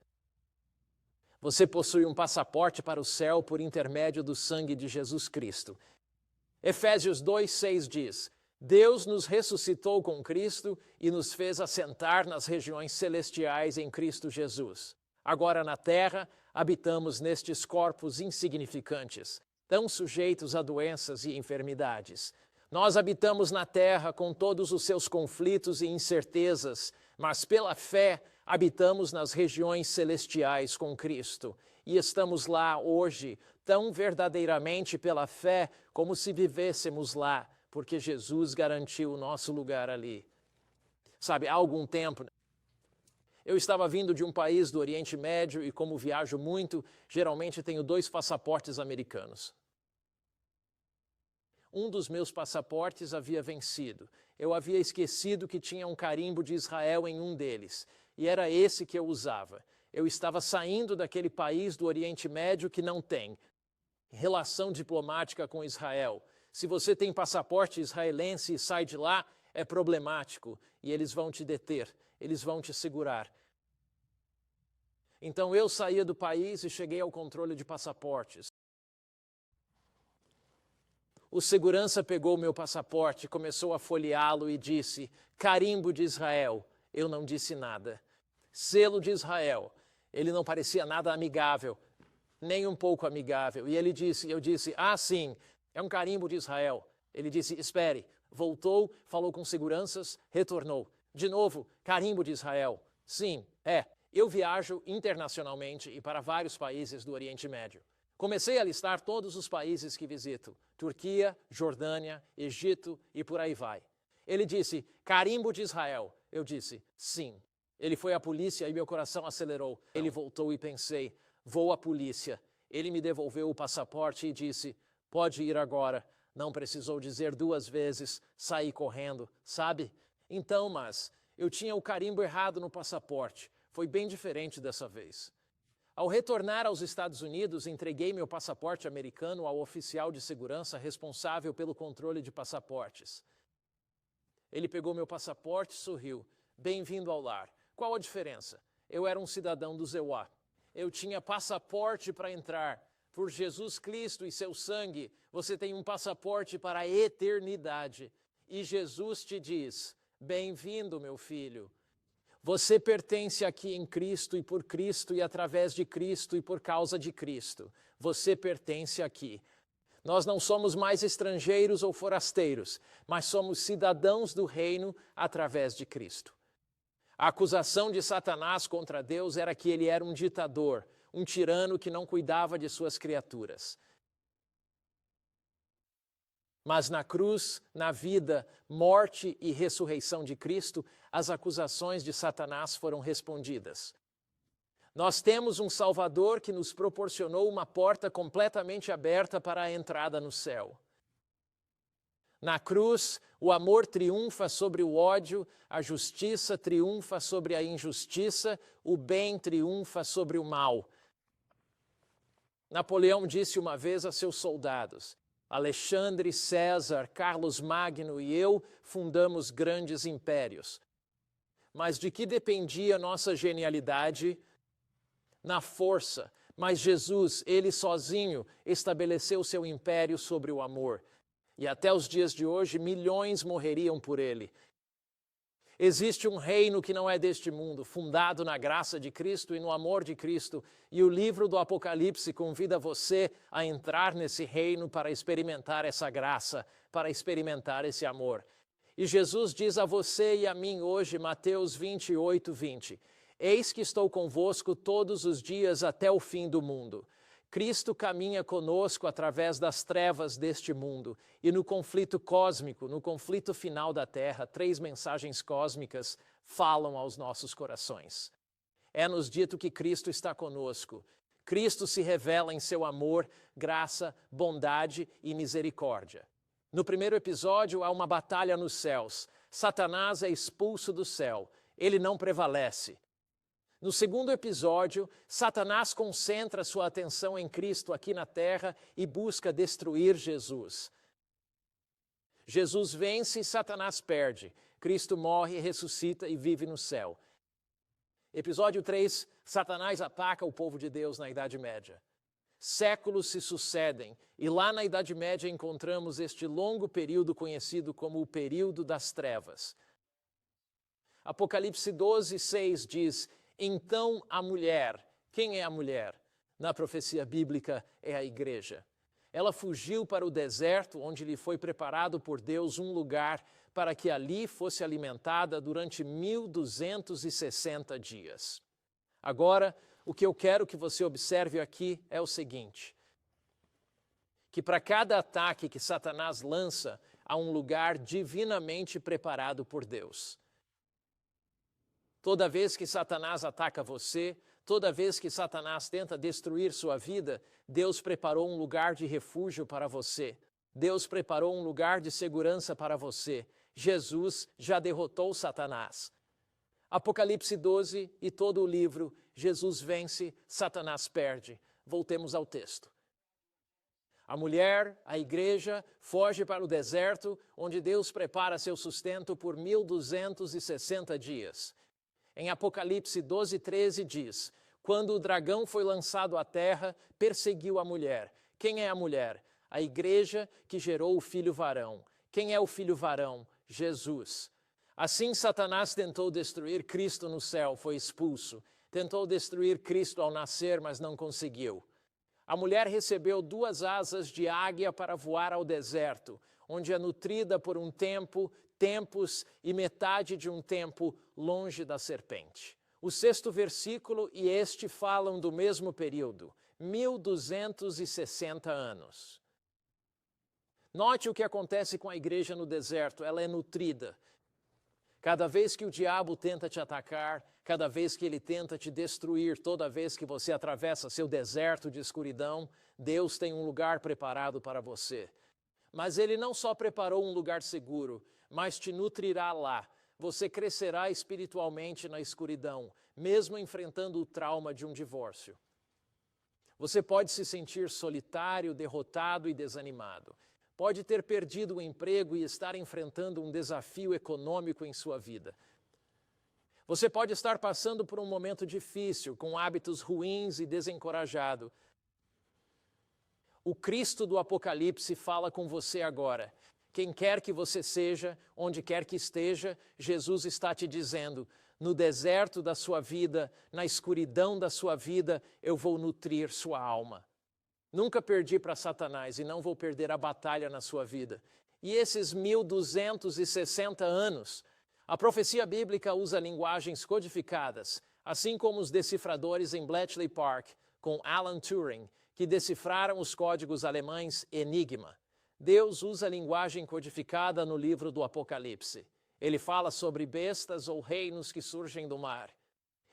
Você possui um passaporte para o céu por intermédio do sangue de Jesus Cristo. Efésios 2:6 diz: Deus nos ressuscitou com Cristo e nos fez assentar nas regiões celestiais em Cristo Jesus. Agora na terra, habitamos nestes corpos insignificantes, tão sujeitos a doenças e enfermidades. Nós habitamos na terra com todos os seus conflitos e incertezas, mas pela fé habitamos nas regiões celestiais com Cristo. E estamos lá hoje, tão verdadeiramente pela fé como se vivêssemos lá, porque Jesus garantiu o nosso lugar ali. Sabe, há algum tempo, eu estava vindo de um país do Oriente Médio e como viajo muito, geralmente tenho 2 passaportes americanos. Um dos meus passaportes havia vencido. Eu havia esquecido que tinha um carimbo de Israel em um deles, e era esse que eu usava. Eu estava saindo daquele país do Oriente Médio que não tem relação diplomática com Israel. Se você tem passaporte israelense e sai de lá, é problemático e eles vão te deter, eles vão te segurar. Então eu saía do país e cheguei ao controle de passaportes. O segurança pegou meu passaporte, começou a folheá-lo e disse: carimbo de Israel. Eu não disse nada. Selo de Israel. Ele não parecia nada amigável, nem um pouco amigável. E eu disse, sim, é um carimbo de Israel. Ele disse, espere. Voltou, falou com seguranças, retornou. De novo, carimbo de Israel. Sim, eu viajo internacionalmente e para vários países do Oriente Médio. Comecei a listar todos os países que visito. Turquia, Jordânia, Egito e por aí vai. Ele disse, carimbo de Israel. Eu disse, sim. Ele foi à polícia e meu coração acelerou. Ele voltou e pensei, vou à polícia. Ele me devolveu o passaporte e disse, pode ir agora. Não precisou dizer 2 vezes, saí correndo, sabe? Então, mas, eu tinha o carimbo errado no passaporte. Foi bem diferente dessa vez. Ao retornar aos Estados Unidos, entreguei meu passaporte americano ao oficial de segurança responsável pelo controle de passaportes. Ele pegou meu passaporte e sorriu. Bem-vindo ao lar. Qual a diferença? Eu era um cidadão do Zeuá. Eu tinha passaporte para entrar. Por Jesus Cristo e seu sangue, você tem um passaporte para a eternidade. E Jesus te diz, bem-vindo, meu filho. Você pertence aqui em Cristo e através de Cristo e por causa de Cristo. Você pertence aqui. Nós não somos mais estrangeiros ou forasteiros, mas somos cidadãos do reino através de Cristo. A acusação de Satanás contra Deus era que ele era um ditador, um tirano que não cuidava de suas criaturas. Mas na cruz, na vida, morte e ressurreição de Cristo, as acusações de Satanás foram respondidas. Nós temos um Salvador que nos proporcionou uma porta completamente aberta para a entrada no céu. Na cruz, o amor triunfa sobre o ódio, a justiça triunfa sobre a injustiça, o bem triunfa sobre o mal. Napoleão disse uma vez a seus soldados: Alexandre, César, Carlos Magno e eu fundamos grandes impérios. Mas de que dependia nossa genialidade? Na força. Mas Jesus, ele sozinho, estabeleceu seu império sobre o amor. E até os dias de hoje, milhões morreriam por ele. Existe um reino que não é deste mundo, fundado na graça de Cristo e no amor de Cristo. E o livro do Apocalipse convida você a entrar nesse reino para experimentar essa graça, para experimentar esse amor. E Jesus diz a você e a mim hoje, Mateus 28, 20, Eis que estou convosco todos os dias até o fim do mundo. Cristo caminha conosco através das trevas deste mundo e no conflito cósmico, no conflito final da Terra, 3 mensagens cósmicas falam aos nossos corações. É-nos dito que Cristo está conosco. Cristo se revela em seu amor, graça, bondade e misericórdia. No primeiro episódio há uma batalha nos céus. Satanás é expulso do céu. Ele não prevalece. No segundo episódio, Satanás concentra sua atenção em Cristo aqui na terra e busca destruir Jesus. Jesus vence e Satanás perde. Cristo morre, ressuscita e vive no céu. Episódio 3, Satanás ataca o povo de Deus na Idade Média. Séculos se sucedem e lá na Idade Média encontramos este longo período conhecido como o período das trevas. Apocalipse 12, 6 diz: Então a mulher, quem é a mulher? Na profecia bíblica é a igreja. Ela fugiu para o deserto, onde lhe foi preparado por Deus um lugar para que ali fosse alimentada durante 1260 dias. Agora, o que eu quero que você observe aqui é o seguinte: que para cada ataque que Satanás lança, há um lugar divinamente preparado por Deus. Toda vez que Satanás ataca você, toda vez que Satanás tenta destruir sua vida, Deus preparou um lugar de refúgio para você. Deus preparou um lugar de segurança para você. Jesus já derrotou Satanás. Apocalipse 12 e todo o livro, Jesus vence, Satanás perde. Voltemos ao texto. A mulher, a igreja, foge para o deserto, onde Deus prepara seu sustento por 1260 dias. Em Apocalipse 12, 13 diz: Quando o dragão foi lançado à terra, perseguiu a mulher. Quem é a mulher? A igreja que gerou o filho varão. Quem é o filho varão? Jesus. Assim Satanás tentou destruir Cristo no céu, foi expulso. Tentou destruir Cristo ao nascer, mas não conseguiu. A mulher recebeu 2 asas de águia para voar ao deserto, onde é nutrida por um tempo, tempos e metade de um tempo longe da serpente. O 6º versículo e este falam do mesmo período, 1260 anos. Note o que acontece com a igreja no deserto, ela é nutrida. Cada vez que o diabo tenta te atacar, cada vez que ele tenta te destruir, toda vez que você atravessa seu deserto de escuridão, Deus tem um lugar preparado para você. Mas ele não só preparou um lugar seguro, mas te nutrirá lá. Você crescerá espiritualmente na escuridão, mesmo enfrentando o trauma de um divórcio. Você pode se sentir solitário, derrotado e desanimado. Pode ter perdido o emprego e estar enfrentando um desafio econômico em sua vida. Você pode estar passando por um momento difícil, com hábitos ruins e desencorajado. O Cristo do Apocalipse fala com você agora. Quem quer que você seja, onde quer que esteja, Jesus está te dizendo: No deserto da sua vida, na escuridão da sua vida, eu vou nutrir sua alma. Nunca perdi para Satanás e não vou perder a batalha na sua vida. E esses 1260 anos, a profecia bíblica usa linguagens codificadas, assim como os decifradores em Bletchley Park, com Alan Turing, que decifraram os códigos alemães Enigma. Deus usa linguagem codificada no livro do Apocalipse. Ele fala sobre bestas ou reinos que surgem do mar.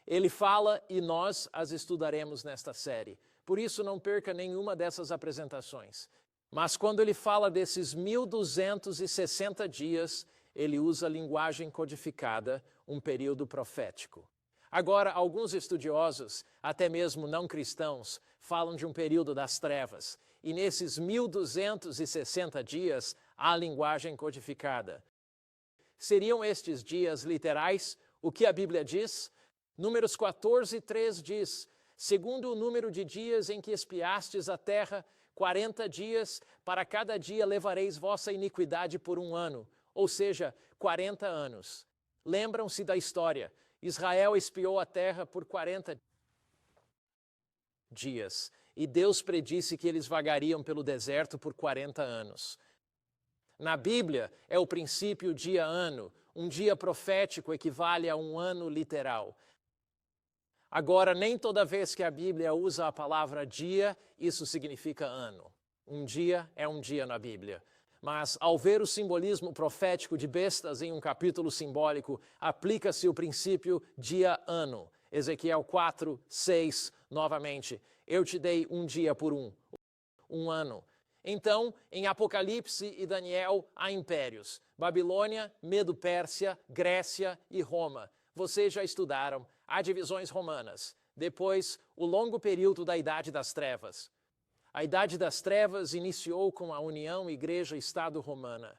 Ele fala e nós as estudaremos nesta série. Por isso, não perca nenhuma dessas apresentações. Mas quando ele fala desses 1260 dias, ele usa linguagem codificada, um período profético. Agora, alguns estudiosos, até mesmo não cristãos, falam de um período das trevas. E nesses 1260 dias, há linguagem codificada. Seriam estes dias literais? O que a Bíblia diz? Números 14:3 diz: segundo o número de dias em que espiastes a terra, 40 dias, para cada dia levareis vossa iniquidade por 1 ano, ou seja, 40 anos. Lembram-se da história. Israel espiou a terra por 40 dias, e Deus predisse que eles vagariam pelo deserto por 40 anos. Na Bíblia, é o princípio dia-ano. Um dia profético equivale a 1 ano literal. Agora, nem toda vez que a Bíblia usa a palavra dia, isso significa ano. Um dia é um dia na Bíblia. Mas, ao ver o simbolismo profético de bestas em um capítulo simbólico, aplica-se o princípio dia-ano. Ezequiel 4:6, novamente. Eu te dei um dia por um ano. Então, em Apocalipse e Daniel, há impérios. Babilônia, Medo-Pérsia, Grécia e Roma. Vocês já estudaram. Há divisões romanas. Depois, o longo período da Idade das Trevas. A Idade das Trevas iniciou com a união Igreja-Estado romana.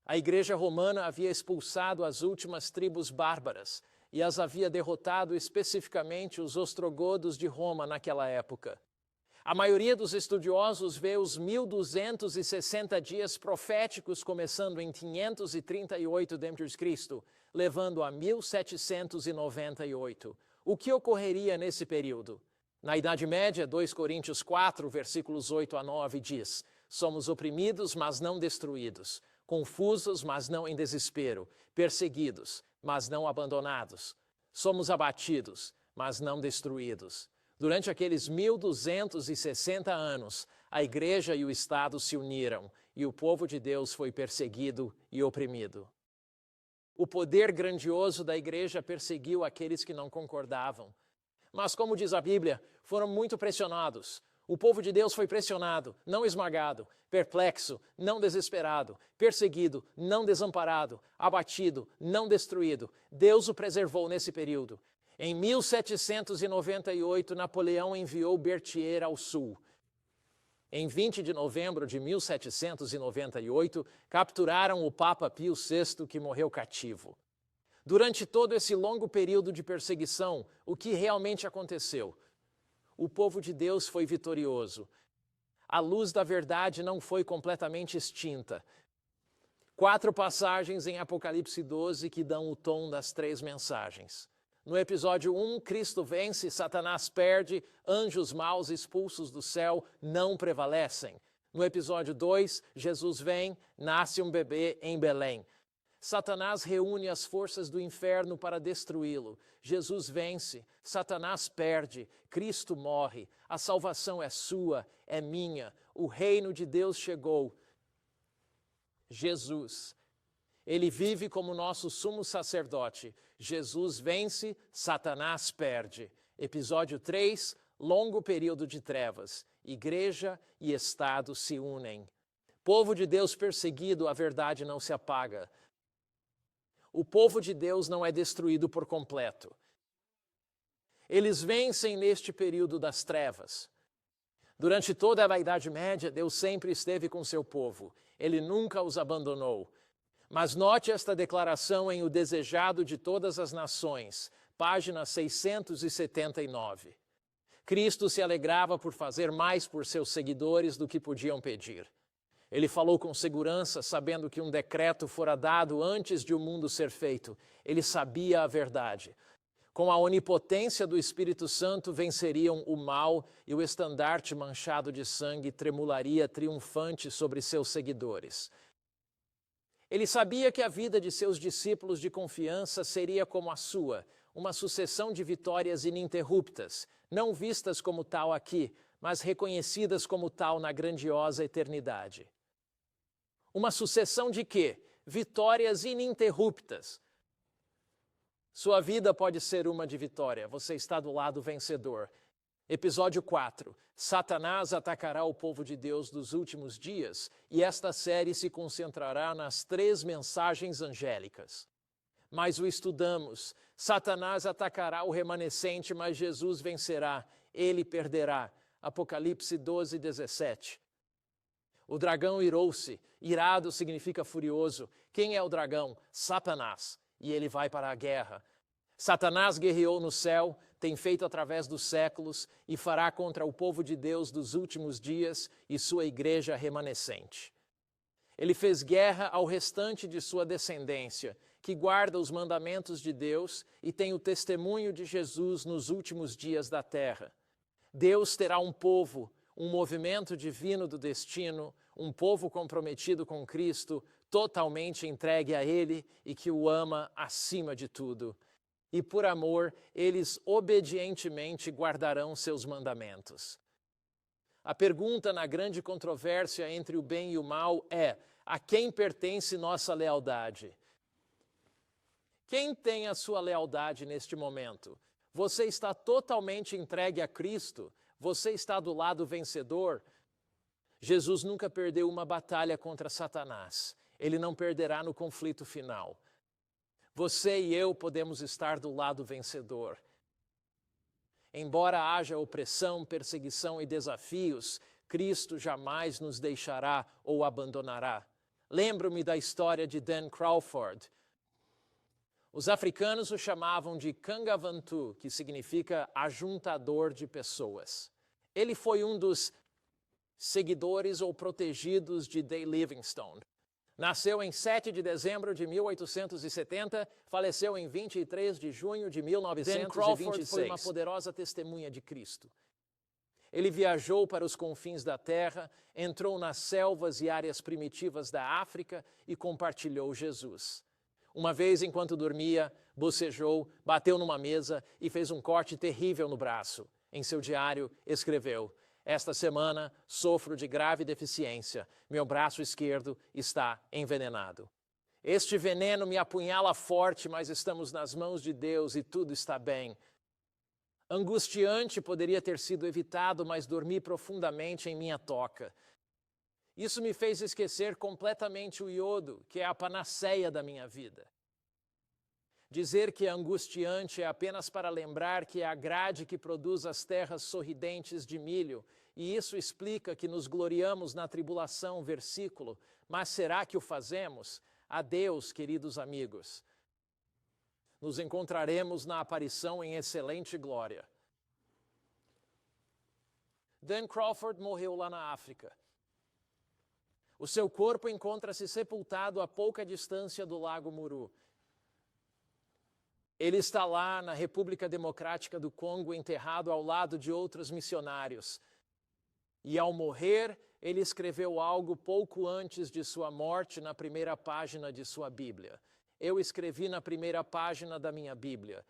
A Igreja romana havia expulsado as últimas tribos bárbaras e as havia derrotado especificamente os ostrogodos de Roma naquela época. A maioria dos estudiosos vê os 1260 dias proféticos começando em 538 d.C., levando a 1798. O que ocorreria nesse período? Na Idade Média, 2 Coríntios 4, versículos 8 a 9 diz: somos oprimidos, mas não destruídos, confusos, mas não em desespero, perseguidos, mas não abandonados. Somos abatidos, mas não destruídos. Durante aqueles 1260 anos, a Igreja e o Estado se uniram e o povo de Deus foi perseguido e oprimido. O poder grandioso da Igreja perseguiu aqueles que não concordavam. Mas, como diz a Bíblia, foram muito pressionados. O povo de Deus foi pressionado, não esmagado, perplexo, não desesperado, perseguido, não desamparado, abatido, não destruído. Deus o preservou nesse período. Em 1798, Napoleão enviou Berthier ao sul. Em 20 de novembro de 1798, capturaram o Papa Pio VI, que morreu cativo. Durante todo esse longo período de perseguição, o que realmente aconteceu? O povo de Deus foi vitorioso. A luz da verdade não foi completamente extinta. 4 passagens em Apocalipse 12 que dão o tom das 3 mensagens. No episódio 1, Cristo vence, Satanás perde, anjos maus expulsos do céu não prevalecem. No episódio 2, Jesus vem, nasce um bebê em Belém. Satanás reúne as forças do inferno para destruí-lo. Jesus vence, Satanás perde, Cristo morre. A salvação é sua, é minha. O reino de Deus chegou. Jesus. Ele vive como nosso sumo sacerdote. Jesus vence, Satanás perde. Episódio 3, longo período de trevas. Igreja e Estado se unem. Povo de Deus perseguido, a verdade não se apaga. O povo de Deus não é destruído por completo. Eles vencem neste período das trevas. Durante toda a Idade Média, Deus sempre esteve com seu povo. Ele nunca os abandonou. Mas note esta declaração em O Desejado de Todas as Nações, página 679. Cristo se alegrava por fazer mais por seus seguidores do que podiam pedir. Ele falou com segurança, sabendo que um decreto fora dado antes de o mundo ser feito. Ele sabia a verdade. Com a onipotência do Espírito Santo venceriam o mal e o estandarte manchado de sangue tremularia triunfante sobre seus seguidores. Ele sabia que a vida de seus discípulos de confiança seria como a sua, uma sucessão de vitórias ininterruptas, não vistas como tal aqui, mas reconhecidas como tal na grandiosa eternidade. Uma sucessão de quê? Vitórias ininterruptas. Sua vida pode ser uma de vitória, você está do lado vencedor. Episódio 4. Satanás atacará o povo de Deus dos últimos dias, e esta série se concentrará nas 3 mensagens angélicas. Mas o estudamos. Satanás atacará o remanescente, mas Jesus vencerá. Ele perderá. Apocalipse 12, 17. O dragão irou-se. Irado significa furioso. Quem é o dragão? Satanás. E ele vai para a guerra. Satanás guerreou no céu, tem feito através dos séculos e fará contra o povo de Deus dos últimos dias e sua igreja remanescente. Ele fez guerra ao restante de sua descendência, que guarda os mandamentos de Deus e tem o testemunho de Jesus nos últimos dias da terra. Deus terá um povo, um movimento divino do destino, um povo comprometido com Cristo, totalmente entregue a Ele e que o ama acima de tudo. E por amor, eles obedientemente guardarão seus mandamentos. A pergunta na grande controvérsia entre o bem e o mal é: a quem pertence nossa lealdade? Quem tem a sua lealdade neste momento? Você está totalmente entregue a Cristo? Você está do lado vencedor? Jesus nunca perdeu uma batalha contra Satanás. Ele não perderá no conflito final. Você e eu podemos estar do lado vencedor. Embora haja opressão, perseguição e desafios, Cristo jamais nos deixará ou abandonará. Lembro-me da história de Dan Crawford. Os africanos o chamavam de Kangavantu, que significa ajuntador de pessoas. Ele foi um dos seguidores ou protegidos de Day Livingstone. Nasceu em 7 de dezembro de 1870, faleceu em 23 de junho de 1926. Dan Crawford foi uma poderosa testemunha de Cristo. Ele viajou para os confins da terra, entrou nas selvas e áreas primitivas da África e compartilhou Jesus. Uma vez, enquanto dormia, bocejou, bateu numa mesa e fez um corte terrível no braço. Em seu diário, escreveu: "Esta semana sofro de grave deficiência. Meu braço esquerdo está envenenado. Este veneno me apunhala forte, mas estamos nas mãos de Deus e tudo está bem. Angustiante poderia ter sido evitado, mas dormi profundamente em minha toca. Isso me fez esquecer completamente o iodo, que é a panaceia da minha vida. Dizer que é angustiante é apenas para lembrar que é a grade que produz as terras sorridentes de milho, e isso explica que nos gloriamos na tribulação, versículo. Mas será que o fazemos? Adeus, queridos amigos. Nos encontraremos na aparição em excelente glória." Dan Crawford morreu lá na África. O seu corpo encontra-se sepultado a pouca distância do Lago Muru. Ele está lá na República Democrática do Congo, enterrado ao lado de outros missionários. E ao morrer, ele escreveu algo pouco antes de sua morte na primeira página de sua Bíblia. Eu escrevi na primeira página da minha Bíblia.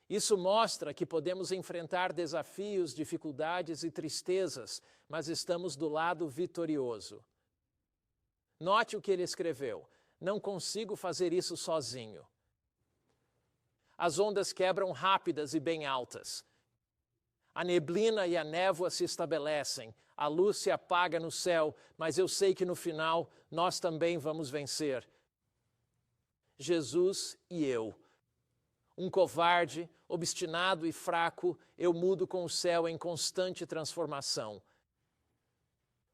Isso mostra que podemos enfrentar desafios, dificuldades e tristezas, mas estamos do lado vitorioso. Note o que ele escreveu: "Não consigo fazer isso sozinho. As ondas quebram rápidas e bem altas. A neblina e a névoa se estabelecem, a luz se apaga no céu, mas eu sei que no final nós também vamos vencer. Jesus e eu. Um covarde, obstinado e fraco, eu mudo com o céu em constante transformação.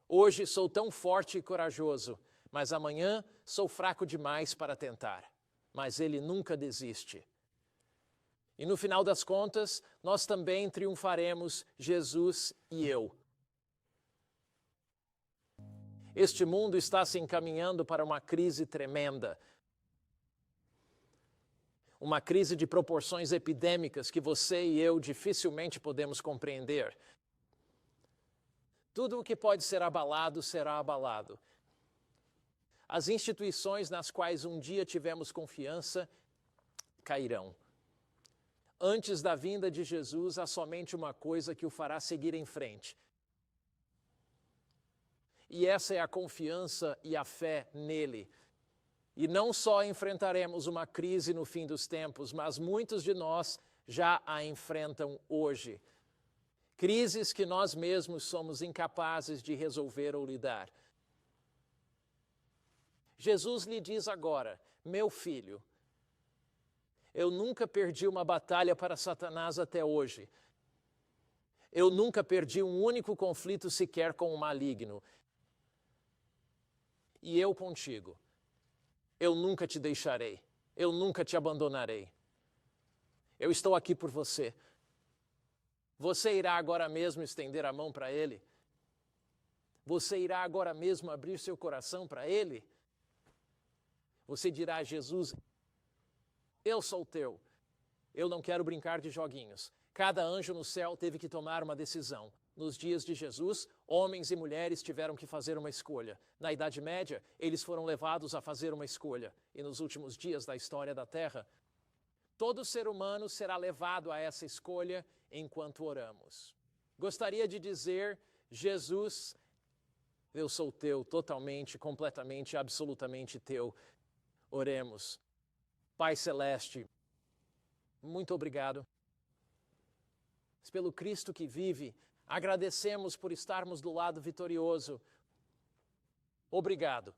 Hoje sou tão forte e corajoso, mas amanhã sou fraco demais para tentar. Mas ele nunca desiste. E no final das contas, nós também triunfaremos, Jesus e eu." Este mundo está se encaminhando para uma crise tremenda. Uma crise de proporções epidêmicas que você e eu dificilmente podemos compreender. Tudo o que pode ser abalado será abalado. As instituições nas quais um dia tivemos confiança cairão. Antes da vinda de Jesus, há somente uma coisa que o fará seguir em frente. E essa é a confiança e a fé nele. E não só enfrentaremos uma crise no fim dos tempos, mas muitos de nós já a enfrentam hoje. Crises que nós mesmos somos incapazes de resolver ou lidar. Jesus lhe diz agora: meu filho, eu nunca perdi uma batalha para Satanás até hoje. Eu nunca perdi um único conflito sequer com o maligno. E eu contigo. Eu nunca te deixarei. Eu nunca te abandonarei. Eu estou aqui por você. Você irá agora mesmo estender a mão para ele? Você irá agora mesmo abrir seu coração para ele? Você dirá a Jesus: eu sou teu. Eu não quero brincar de joguinhos. Cada anjo no céu teve que tomar uma decisão. Nos dias de Jesus, homens e mulheres tiveram que fazer uma escolha. Na Idade Média, eles foram levados a fazer uma escolha. E nos últimos dias da história da Terra, todo ser humano será levado a essa escolha enquanto oramos. Gostaria de dizer: Jesus, eu sou teu, totalmente, completamente, absolutamente teu. Oremos. Pai Celeste, muito obrigado pelo Cristo que vive. Agradecemos por estarmos do lado vitorioso. Obrigado,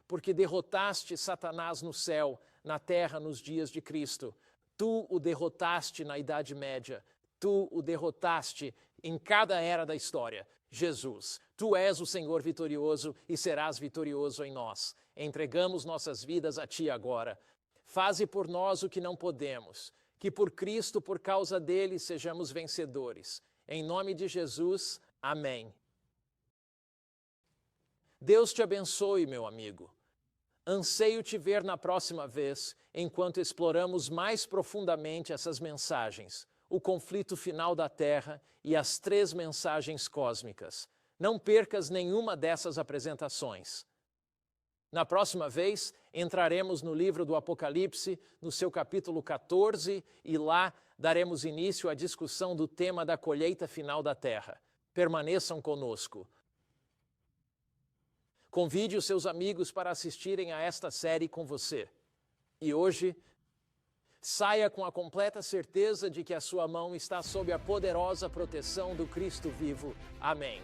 porque derrotaste Satanás no céu, na terra, nos dias de Cristo. Tu o derrotaste na Idade Média. Tu o derrotaste em cada era da história. Jesus, tu és o Senhor vitorioso e serás vitorioso em nós. Entregamos nossas vidas a ti agora. Faze por nós o que não podemos, que por Cristo, por causa dele, sejamos vencedores. Em nome de Jesus, amém. Deus te abençoe, meu amigo. Anseio te ver na próxima vez, enquanto exploramos mais profundamente essas mensagens, o conflito final da Terra e as 3 mensagens cósmicas. Não percas nenhuma dessas apresentações. Na próxima vez, entraremos no livro do Apocalipse, no seu capítulo 14, e lá daremos início à discussão do tema da colheita final da Terra. Permaneçam conosco. Convide os seus amigos para assistirem a esta série com você. E hoje, saia com a completa certeza de que a sua mão está sob a poderosa proteção do Cristo vivo. Amém.